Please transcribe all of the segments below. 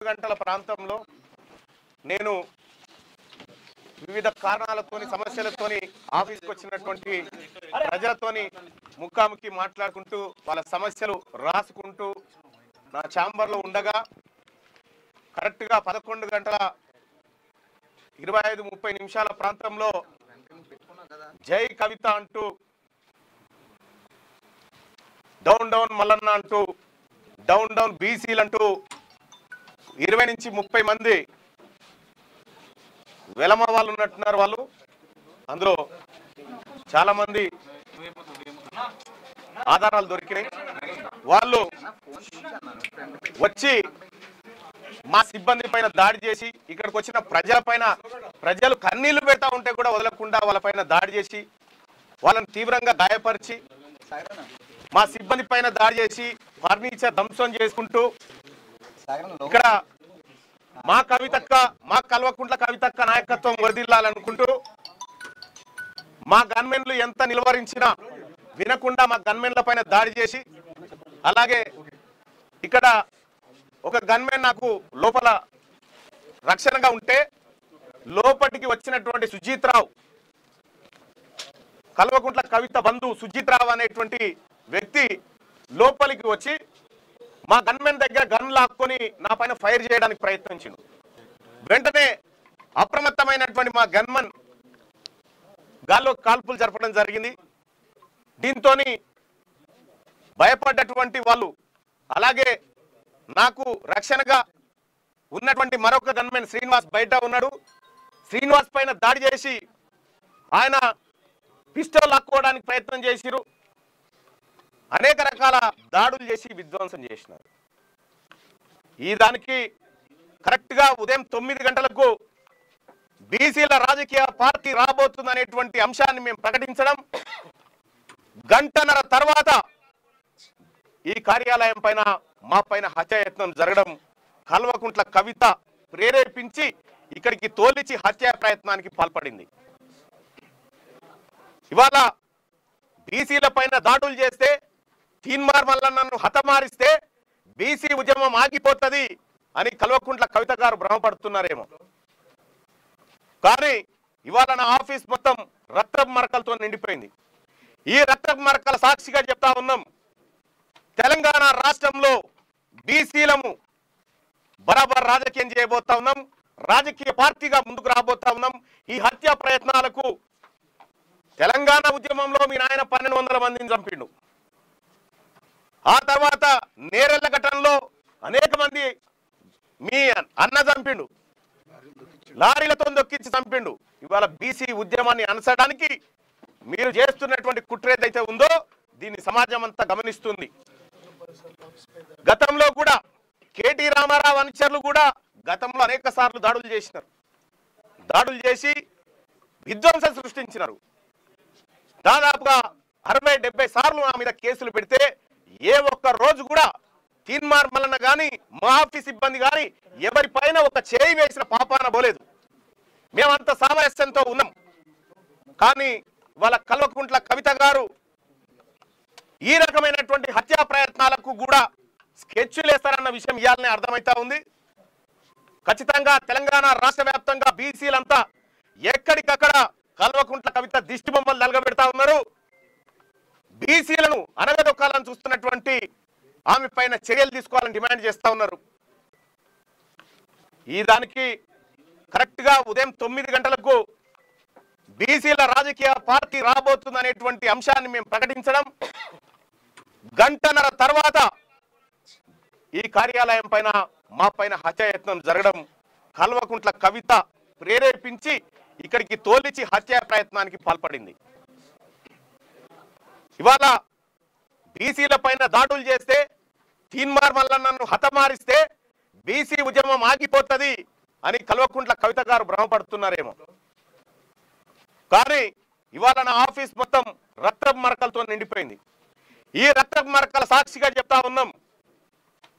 గంటల ప్రాంతంలో నేను వివిధ కారణాలతోని సమస్యలతోని ఆఫీస్కి వచ్చినటువంటి ప్రజలతోని ముఖాముఖి మాట్లాడుకుంటూ వాళ్ళ సమస్యలు రాసుకుంటూ నా ఛాంబర్లో ఉండగా కరెక్ట్గా 11:25-30 ప్రాంతంలో జై కవిత అంటూ డౌన్ డౌన్ మల్లన్న అంటూ డౌన్ డౌన్ బీసీలు అంటూ 20 నుంచి 30 మంది వెలమ వాళ్ళు ఉన్నట్టున్నారు. వాళ్ళు అందులో చాలా మంది ఆధారాలు దొరికినాయి. వాళ్ళు వచ్చి మా సిబ్బంది పైన దాడి చేసి ఇక్కడికి వచ్చిన ప్రజలు కన్నీళ్లు పెడతా ఉంటే కూడా వదలకుండా వాళ్ళపైన దాడి చేసి వాళ్ళని తీవ్రంగా గాయపరిచి మా సిబ్బంది పైన దాడి చేసి ఫర్నిచర్ ధ్వంసం చేసుకుంటూ ఇక్కడ మా కల్వకుంట్ల కవితక్క నాయకత్వం వదిలాలనుకుంటూ మా గన్మెన్లు ఎంత నిలువరించినా వినకుండా మా గన్మెన్ల పైన దాడి చేసి, అలాగే ఇక్కడ ఒక గన్మెన్ నాకు లోపల రక్షణగా ఉంటే లోపటికి వచ్చినటువంటి సుజిత్ రావు, కల్వకుంట్ల కవిత బంధు సుజిత్ రావు అనేటువంటి వ్యక్తి లోపలికి వచ్చి మా గన్మెన్ దగ్గర గన్ లాక్కొని నా పైన ఫైర్ చేయడానికి ప్రయత్నించిండు. వెంటనే అప్రమత్తమైనటువంటి మా గన్మెన్ గాల్లో కాల్పులు జరపడం జరిగింది. దీంతో భయపడ్డటువంటి వాళ్ళు, అలాగే నాకు రక్షణగా ఉన్నటువంటి మరొక గన్మెన్ శ్రీనివాస్ బయట ఉన్నాడు. శ్రీనివాస్ పైన దాడి చేసి ఆయన పిస్టల్ లాక్కోవడానికి ప్రయత్నం చేసిరు. అనేక రకాల దాడులు చేసి విధ్వంసం చేసినారు. ఈ దానికి కరెక్ట్గా ఉదయం 9 గంటలకు బీసీల రాజకీయ పార్టీ రాబోతుందనేటువంటి అంశాన్ని మేము ప్రకటించడం, గంటన్నర తర్వాత ఈ కార్యాలయం పైన మా పైన హత్యాయత్నం జరగడం, కల్వకుంట్ల కవిత ప్రేరేపించి ఇక్కడికి తోలిచి హత్యా ప్రయత్నానికి పాల్పడింది. ఇవాళ బీసీల పైన దాడులు చేస్తే, తీన్మార్ మల్లన్నను హతమారిస్తే బీసీ ఉద్యమం ఆగిపోతుంది అని కల్వకుంట్ల కవిత గారు భ్రమపడుతున్నారేమో. కానీ ఇవాళ నా ఆఫీస్ మొత్తం రక్తపు మరకలతో నిండిపోయింది. ఈ రక్తపు మరకల సాక్షిగా చెప్తా ఉన్నాం, తెలంగాణ రాష్ట్రంలో బీసీలము బరాబర్ రాజకీయం చేయబోతా ఉన్నాం, రాజకీయ పార్టీగా ముందుకు రాబోతా ఉన్నాం. ఈ హత్యా ప్రయత్నాలకు తెలంగాణ ఉద్యమంలో మీ నాయన 1200 మందిని చంపిండు. ఆ తర్వాత నేరెళ్ల ఘటనలో అనేక మంది మీ అన్న చంపిండు, లారీలతో దొక్కించి చంపిండు. ఇవాళ బీసీ ఉద్యమాన్ని అనసడానికి మీరు చేస్తున్నటువంటి కుట్ర ఏదైతే ఉందో దీన్ని సమాజం అంతా గమనిస్తుంది. గతంలో కూడా కేటీ రామారావు అనుచరులు కూడా గతంలో అనేక సార్లు దాడులు చేసినారు. దాడులు చేసి విధ్వంసం సృష్టించినారు. దాదాపుగా 60-70 సార్లు నా మీద కేసులు పెడితే ఏ ఒక్క రోజు కూడా తీన్మార్ మల్లన్న కానీ మా ఆఫీస్ సిబ్బంది కానీ ఎవరిపైన ఒక చేయి వేసిన పాపాన పోలేదు. మేమంత సామరస్యంతో ఉన్నాం. కానీ వాళ్ళ కల్వకుంట్ల కవిత గారు ఈ రకమైనటువంటి హత్యా ప్రయత్నాలకు కూడా స్కెచ్లు వేస్తారన్న విషయం ఇయాలనే అర్థమవుతా ఉంది. ఖచ్చితంగా తెలంగాణ రాష్ట్ర వ్యాప్తంగా బీసీలంతా ఎక్కడికక్కడ కల్వకుంట్ల కవిత దిష్టి బొమ్మలు నలగబెడతా ఉన్నారు. బీసీలను అనగదొక్కాలని చూస్తున్నటువంటి ఆమె పైన చర్యలు తీసుకోవాలని డిమాండ్ చేస్తా ఉన్నారు. ఈ దానికి కరెక్ట్గా ఉదయం 9 గంటలకు బీసీల రాజకీయ పార్టీ రాబోతుందనేటువంటి అంశాన్ని మేము ప్రకటించడం, గంటన్నర తర్వాత ఈ కార్యాలయం పైన మా పైన హత్యాయత్నం జరగడం, కల్వకుంట్ల కవిత ప్రేరేపించి ఇక్కడికి తోలిచి హత్యా ప్రయత్నానికి పాల్పడింది. ఇవాళ బీసీల పైన దాడులు చేస్తే, తీన్మార్ మల్లన్నను హతమారిస్తే బీసీ ఉద్యమం ఆగిపోతుంది అని కల్వకుంట్ల కవిత గారు భ్రమపడుతున్నారేమో. కానీ ఇవాళ నా ఆఫీస్ మొత్తం రక్తపు మరకలతో నిండిపోయింది. ఈ రక్తపు మరకల సాక్షిగా చెప్తా ఉన్నాం,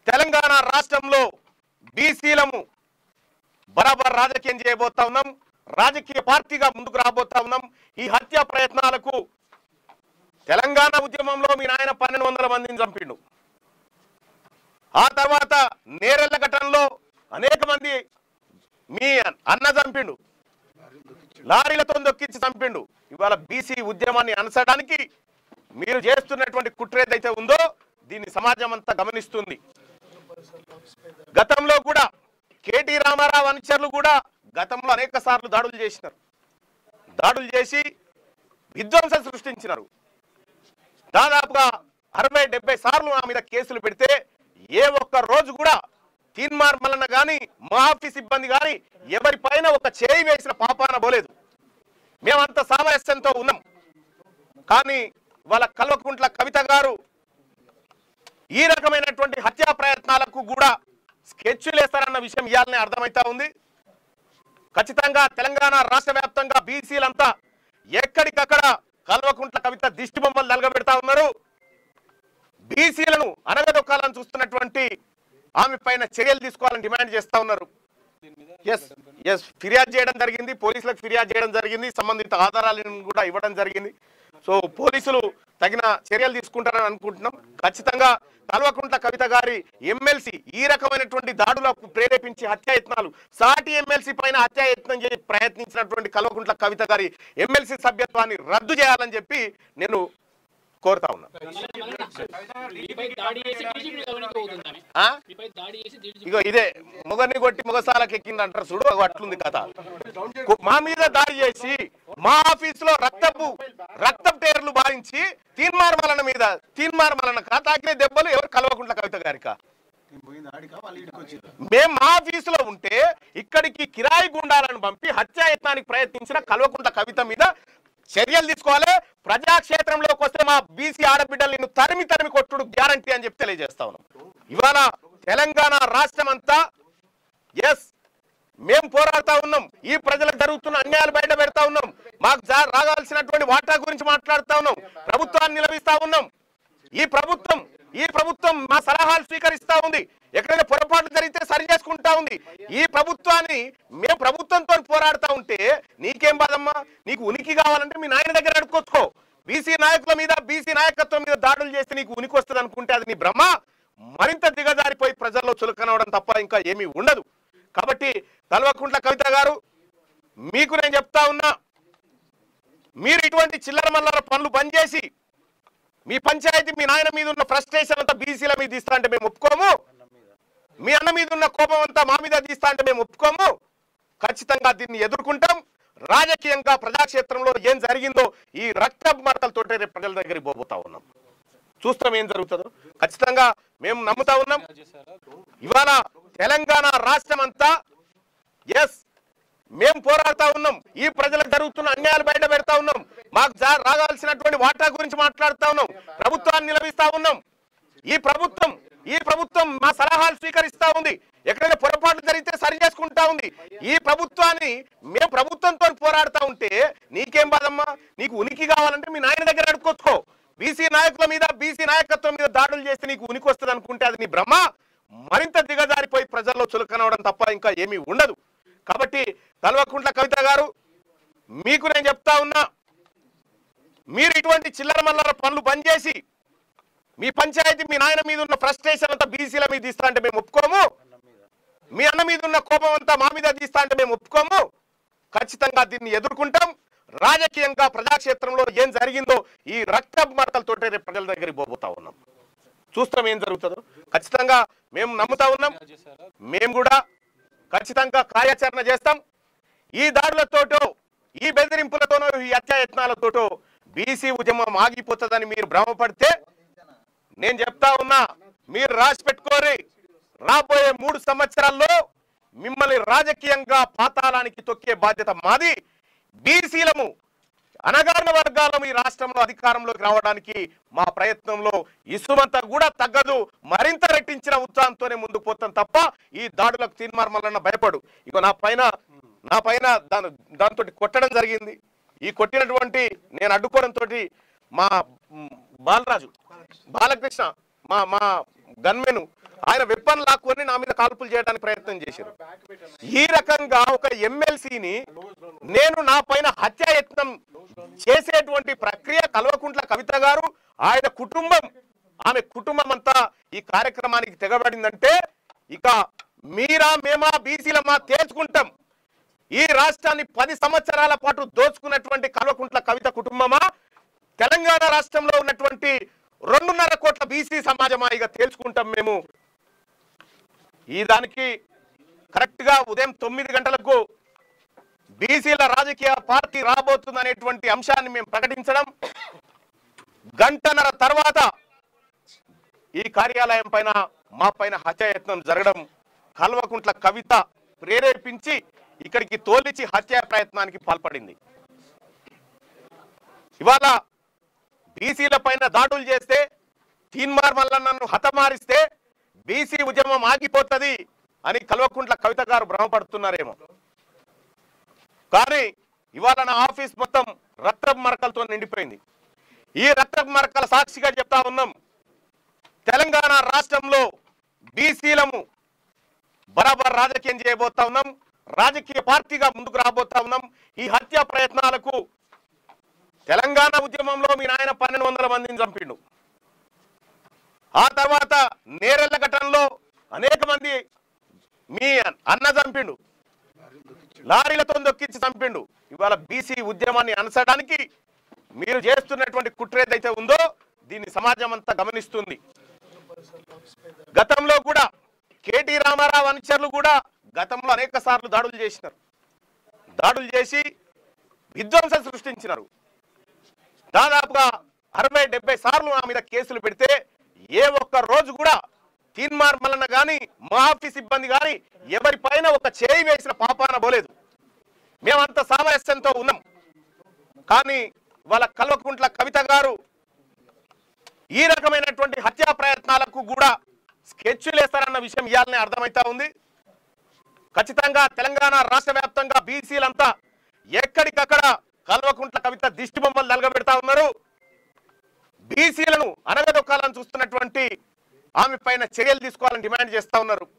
తెలంగాణ రాష్ట్రంలో బీసీలము బరాబర్ రాజకీయం చేయబోతా ఉన్నాం, రాజకీయ పార్టీగా ముందుకు రాబోతా ఉన్నాం. ఈ హత్యా ప్రయత్నాలకు తెలంగాణ ఉద్యమంలో మీ నాయన 1200 మందిని చంపిండు. ఆ తర్వాత నేరెళ్ల ఘటనలో మీ అన్న చంపిండు, లారీలతో దొక్కించి చంపిండు. ఇవాళ బీసీ ఉద్యమాన్ని అనసడానికి మీరు చేస్తున్నటువంటి కుట్ర ఏదైతే ఉందో దీన్ని సమాజం అంతా గమనిస్తుంది. గతంలో కూడా కేటీ రామారావు అనుచరులు కూడా గతంలో అనేక సార్లు దాడులు చేసినారు. దాడులు చేసి విధ్వంసం సృష్టించినారు. దాదాపుగా 60-70 సార్లు నా మీద కేసులు పెడితే ఏ ఒక్క రోజు కూడా తీన్మార్ మల్లన్న కానీ మా ఆఫీస్ సిబ్బంది కానీ ఎవరిపైన ఒక చేయి వేసిన పాపాన పోలేదు. మేమంత సామరస్యంతో ఉన్నాం. కానీ వాళ్ళ కల్వకుంట్ల కవిత గారు ఈ రకమైనటువంటి హత్యా ప్రయత్నాలకు కూడా స్కెచ్లు వేస్తారన్న విషయం ఇయాలనే అర్థమవుతా ఉంది. ఖచ్చితంగా తెలంగాణ రాష్ట్ర వ్యాప్తంగా బీసీలంతా ఎక్కడికక్కడ కల్వకుంట్ల కవిత దిష్టి బొమ్మలు నలగబెడతా ఉన్నారు. బీసీలను అనగదొక్కాలని చూస్తున్నటువంటి ఆమె పైన చర్యలు తీసుకోవాలని డిమాండ్ చేస్తా ఉన్నారు. ఫిర్యాదు చేయడం జరిగింది, పోలీసులకు ఫిర్యాదు చేయడం జరిగింది, సంబంధిత ఆధారాలను కూడా ఇవ్వడం జరిగింది. సో పోలీసులు తగిన చర్యలు తీసుకుంటారని అనుకుంటున్నాం. ఖచ్చితంగా కల్వకుంట్ల కవిత గారి ఎమ్మెల్సీ ఈ రకమైనటువంటి దాడులకు ప్రేరేపించి హత్యాయత్నాలు, సాటి ఎమ్మెల్సీ పైన హత్యాయత్నం చేసి ప్రయత్నించినటువంటి కల్వకుంట్ల కవిత గారి ఎమ్మెల్సీ సభ్యత్వాన్ని రద్దు చేయాలని చెప్పి నేను కోరుతా ఉన్నా. ఇగో ఇదే మొగని కొట్టి మొగసాలకు ఎక్కింది అంటారు చూడు, అట్లుంది కథ. మా మీద దాడి చేసి మా ఆఫీసులో రక్తపు టేర్లు బారించి తీన్మార్ మల్లన్న తాకిన దెబ్బలు ఎవరు కల్వకుంట్ల కవిత గారికా? మేము మా ఆఫీసులో ఉంటే ఇక్కడికి కిరాయి గుండాలను పంపి హత్యాయత్నానికి ప్రయత్నించిన కల్వకుంట్ల కవిత మీద చర్యలు తీసుకోవాలి. ప్రజాక్షేత్రంలోకి వస్తే మా బీసీ ఆడబిడ్డలు నిన్ను తరిమి కొట్టుడు గ్యారంటీ అని చెప్పి తెలియజేస్తా ఉన్నాం. ఇవాళ తెలంగాణ రాష్ట్రం అంతా మేము పోరాడుతా ఉన్నాం. ఈ ప్రజలకు జరుగుతున్న అన్యాయాలు బయట పెడతా ఉన్నాం. మాకు రాగాల్సినటువంటి వాటా గురించి మాట్లాడుతా ఉన్నాం. ప్రభుత్వాన్ని నిలబిస్తా ఉన్నాం. ఈ ప్రభుత్వం మా సలహాలు స్వీకరిస్తా ఉంది. ఎక్కడైనా పొరపాట్లు జరిగితే సరి చేసుకుంటా ఉంది. ఈ ప్రభుత్వాన్ని మేము ప్రభుత్వంతో పోరాడుతూ ఉంటే నీకేం బాధమ్మా? నీకు ఉనికి కావాలంటే మీ నాయన దగ్గర అడుక్కొచ్చుకో. బీసీ నాయకుల మీద, బీసీ నాయకత్వం మీద దాడులు చేస్తే నీకు ఉనికి వస్తుంది అనుకుంటే అది నీ భ్రమ. మరింత దిగజారిపోయి ప్రజల్లో చులకనవడం తప్ప ఇంకా ఏమీ ఉండదు. కాబట్టి కల్వకుంట్ల కవిత గారు, మీకు నేను చెప్తా ఉన్నా, మీరు ఇటువంటి చిల్లర మల్లర పనులు బంద్ చేసి మీ పంచాయతీ మీ నాయన మీద ఉన్న ఫ్రస్ట్రేషన్ అంతా బీసీల మీద తీస్తా అంటే మేము ఒప్పుకోము. మీ అన్న మీద ఉన్న కోపం అంతా మా మీద తీస్తా అంటే మేము ఒప్పుకోము. ఖచ్చితంగా దీన్ని ఎదుర్కొంటాం. రాజకీయంగా ప్రజాక్షేత్రంలో ఏం జరిగిందో ఈ రక్త మరకలతోటే రేపు ప్రజల దగ్గరికి పోబోతా ఉన్నాం. చూస్తాం ఏం జరుగుతుందో. ఖచ్చితంగా మేము నమ్ముతా ఉన్నాం. ఇవాళ తెలంగాణ రాష్ట్రం అంతా మేము పోరాడుతా ఉన్నాం. ఈ ప్రజలకు జరుగుతున్న అన్యాయాలు బయట పెడతా ఉన్నాం. మాకు రాగాల్సినటువంటి వాటా గురించి మాట్లాడుతా ఉన్నాం. ప్రభుత్వాన్ని నిలబిస్తా ఉన్నాం. ఈ ప్రభుత్వం మా సలహాలు స్వీకరిస్తా ఉంది. ఎక్కడైనా పొరపాట్లు జరిగితే సరి చేసుకుంటా ఉంది. ఈ ప్రభుత్వాన్ని మేము ప్రభుత్వంతో పోరాడుతా ఉంటే నీకేం బాధమ్మా? నీకు ఉనికి కావాలంటే మీ నాయన దగ్గర అడుక్కొచ్చుకో. బీసీ నాయకుల మీద, బీసీ నాయకత్వం మీద దాడులు చేస్తే నీకు ఉనికి వస్తుంది అనుకుంటే అది నీ భ్రమ. మరింత దిగజారిపోయి ప్రజల్లో చులకనవడం తప్ప ఇంకా ఏమీ ఉండదు. కాబట్టి కల్వకుంట్ల కవిత గారు, మీకు నేను చెప్తా ఉన్నా, మీరు ఇటువంటి చిల్లర మల్లర పనులు బంద్ చేసి మీ పంచాయతీ మీ నాయన మీద ఉన్న ఫ్రస్ట్రేషన్ అంతా బీసీల మీద తీస్తా అంటే మేము ఒప్పుకోము. మీ అన్న మీద ఉన్న కోపం అంతా మా మీద తీస్తా అంటే మేము ఒప్పుకోము. ఖచ్చితంగా దీన్ని ఎదుర్కొంటాం. రాజకీయంగా ప్రజాక్షేత్రంలో ఏం జరిగిందో ఈ రక్త మరకలతోటే రేపు ప్రజల దగ్గరికి పోబోతా ఉన్నాం. చూస్తాం ఏం జరుగుతుందో. ఖచ్చితంగా మేము నమ్ముతా ఉన్నాం. మేము కూడా ఖచ్చితంగా కార్యాచరణ చేస్తాం. ఈ దాడులతోటో, ఈ బెదిరింపులతోనో, ఈ హత్యాయత్నాలతోటో బీసీ ఉద్యమం ఆగిపోతుందని మీరు భ్రమపడితే నేను చెప్తా ఉన్నా, మీరు రాసి పెట్టుకోరి. రాబోయే 3 సంవత్సరాల్లో మిమ్మల్ని రాజకీయంగా పాతాళానికి తొక్కే బాధ్యత మాది. బీసీలము, అనగారిన వర్గాలను ఈ రాష్ట్రంలో అధికారంలోకి రావడానికి మా ప్రయత్నంలో ఇసుమంతా కూడా తగ్గదు. మరింత రెట్టించిన ఉత్సాహంతోనే ముందుకు పోతాం తప్ప ఈ దాడులకు తీన్మార్ మల్లన్న భయపడు. ఇక నా పైన దాంతో కొట్టడం జరిగింది. ఈ కొట్టినటువంటి నేను అడ్డుకోవడంతో మా బాలకృష్ణ మా గన్మెను ఆయన వెపన్ లాక్కొని నా మీద కాల్పులు చేయడానికి ప్రయత్నం చేశారు. ఈ రకంగా ఒక ఎమ్మెల్సీని నేను నా పైన హత్యాయత్నం చేసేటువంటి ప్రక్రియ కల్వకుంట్ల కవిత గారు, ఆయన కుటుంబం, ఆమె కుటుంబం అంతా ఈ కార్యక్రమానికి తెగబడిందంటే ఇక మీరా మేమా బీసీలమా తేల్చుకుంటాం. ఈ రాష్ట్రాన్ని 10 సంవత్సరాల పాటు దోచుకున్నటువంటి కల్వకుంట్ల కవిత కుటుంబమా, తెలంగాణ రాష్ట్రంలో ఉన్నటువంటి 2.5 కోట్ల బీసీ సమాజమా? ఇక తేల్చుకుంటాం మేము. ఈ దానికి కరెక్ట్ గా ఉదయం 9 గంటలకు బీసీల రాజకీయ పార్టీ రాబోతుందనేటువంటి అంశాన్ని మేము ప్రకటించడం, గంటన్నర తర్వాత ఈ కార్యాలయం పైన మా పైన హత్యాయత్నం జరగడం, కల్వకుంట్ల కవిత ప్రేరేపించి ఇక్కడికి తోలిచి హత్యా ప్రయత్నానికి పాల్పడింది. ఇవాళ బీసీల పైన దాడులు చేస్తే, తీన్మార్ మల్లన్నను హతమారిస్తే బీసీ ఉద్యమం ఆగిపోతుంది అని కల్వకుంట్ల కవిత గారు భ్రమపడుతున్నారేమో. కానీ ఇవాళ నా ఆఫీస్ మొత్తం రక్తపు మరకలతో నిండిపోయింది. ఈ రక్తపు మరకల సాక్షిగా చెప్తా ఉన్నాం, తెలంగాణ రాష్ట్రంలో బీసీలము బరాబర్ రాజకీయం చేయబోతా ఉన్నాం, రాజకీయ పార్టీగా ముందుకు రాబోతా ఉన్నాం. ఈ హత్యా ప్రయత్నాలకు తెలంగాణ ఉద్యమంలో మీ నాయన 1200 మందిని చంపిండు. ఆ తర్వాత నేరెళ్ల ఘటనలో అనేక మంది మీ అన్న చంపిండు, లారీలతో దొక్కించి చంపిండు. ఇవాళ బీసీ ఉద్యమాన్ని అనసడానికి మీరు చేస్తున్నటువంటి కుట్ర ఏదైతే ఉందో దీన్ని సమాజం అంతా గమనిస్తుంది. గతంలో కూడా కేటీ రామారావు అనుచరులు కూడా గతంలో అనేక సార్లు దాడులు చేసినారు. దాడులు చేసి విధ్వంసం సృష్టించినారు. దాదాపుగా 60-70 సార్లు నా మీద కేసులు పెడితే ఏ ఒక్క రోజు కూడా తీన్మార్ మల్లన్న కానీ మా ఆఫీస్ సిబ్బంది కానీ ఎవరిపైన ఒక చేయి వేసిన పాపాన పోలేదు. మేమంత సామరస్యంతో ఉన్నాం. కానీ వాళ్ళ కల్వకుంట్ల కవిత గారు ఈ రకమైనటువంటి హత్యా ప్రయత్నాలకు కూడా స్కెచ్లు వేస్తారన్న విషయం ఇయాలనే అర్థమవుతా ఉంది. ఖచ్చితంగా తెలంగాణ రాష్ట్ర వ్యాప్తంగా బీసీలంతా ఎక్కడికక్కడ కల్వకుంట్ల కవిత దిష్టి బొమ్మలు నలగబెడతా ఉన్నారు. బీసీలను అనగదొక్కాలని చూస్తున్నటువంటి ఆమె పైన చర్యలు తీసుకోవాలని డిమాండ్ చేస్తా ఉన్నారు.